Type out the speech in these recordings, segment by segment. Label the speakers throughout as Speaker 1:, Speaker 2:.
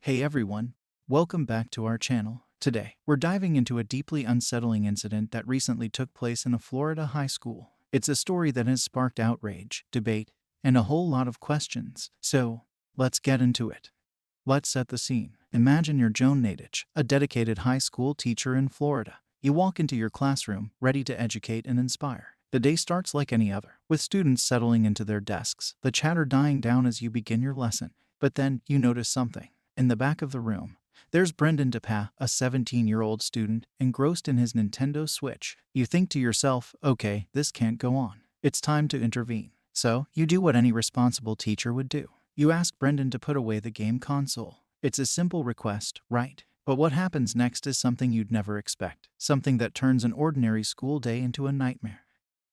Speaker 1: Hey everyone, welcome back to our channel. Today, we're diving into a deeply unsettling incident that recently took place in a Florida high school. It's a story that has sparked outrage, debate, and a whole lot of questions. So, let's get into it. Let's set the scene. Imagine you're Joan Nadich, a dedicated high school teacher in Florida. You walk into your classroom, ready to educate and inspire. The day starts like any other, with students settling into their desks, the chatter dying down as you begin your lesson. But then, you notice something. In the back of the room, there's Brendan DePass, a 17-year-old student, engrossed in his Nintendo Switch. You think to yourself, okay, this can't go on. It's time to intervene. So, you do what any responsible teacher would do. You ask Brendan to put away the game console. It's a simple request, right? But what happens next is something you'd never expect. Something that turns an ordinary school day into a nightmare.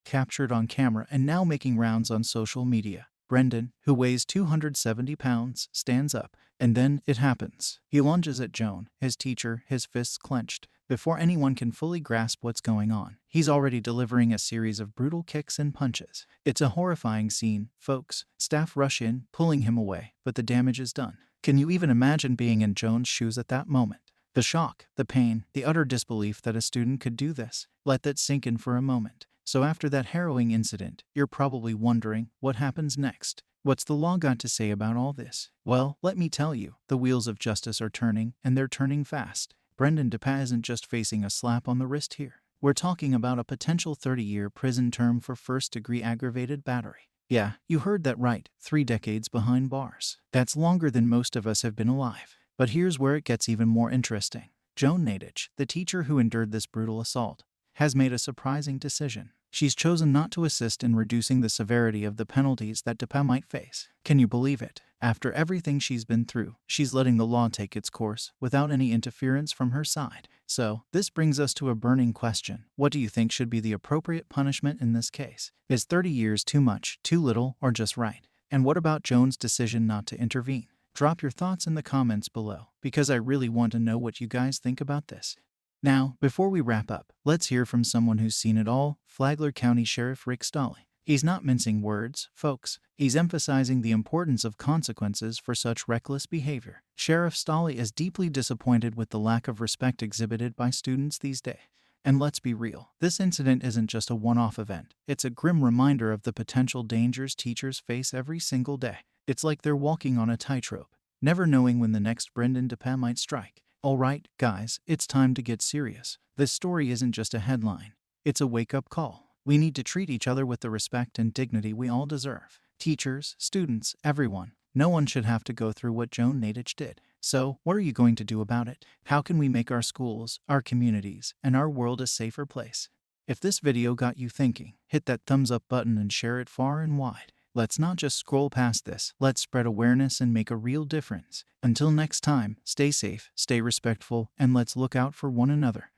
Speaker 1: Captured on camera and now making rounds on social media. Brendan, who weighs 270 pounds, stands up, and then it happens. He lunges at Joan, his teacher, his fists clenched. Before anyone can fully grasp what's going on, he's already delivering a series of brutal kicks and punches. It's a horrifying scene, folks. Staff rush in, pulling him away, but the damage is done. Can you even imagine being in Joan's shoes at that moment? The shock, the pain, the utter disbelief that a student could do this. Let that sink in for a moment. So after that harrowing incident, you're probably wondering, what happens next? What's the law got to say about all this? Well, let me tell you, the wheels of justice are turning, and they're turning fast. Brendan DePass isn't just facing a slap on the wrist here. We're talking about a potential 30-year prison term for first-degree aggravated battery. Yeah, you heard that right, 3 decades behind bars. That's longer than most of us have been alive. But here's where it gets even more interesting. Joan Nadich, the teacher who endured this brutal assault, has made a surprising decision. She's chosen not to assist in reducing the severity of the penalties that DePass might face. Can you believe it? After everything she's been through, she's letting the law take its course without any interference from her side. So, this brings us to a burning question. What do you think should be the appropriate punishment in this case? Is 30 years too much, too little, or just right? And what about Joan's decision not to intervene? Drop your thoughts in the comments below, because I really want to know what you guys think about this. Now, before we wrap up, let's hear from someone who's seen it all, Flagler County Sheriff Rick Stolley. He's not mincing words, folks. He's emphasizing the importance of consequences for such reckless behavior. Sheriff Stolley is deeply disappointed with the lack of respect exhibited by students these days. And let's be real, this incident isn't just a one-off event. It's a grim reminder of the potential dangers teachers face every single day. It's like they're walking on a tightrope, never knowing when the next Brendan DePass might strike. Alright, guys, it's time to get serious. This story isn't just a headline. It's a wake-up call. We need to treat each other with the respect and dignity we all deserve. Teachers, students, everyone. No one should have to go through what Joan Nadich did. So, what are you going to do about it? How can we make our schools, our communities, and our world a safer place? If this video got you thinking, hit that thumbs up button and share it far and wide. Let's not just scroll past this, let's spread awareness and make a real difference. Until next time, stay safe, stay respectful, and let's look out for one another.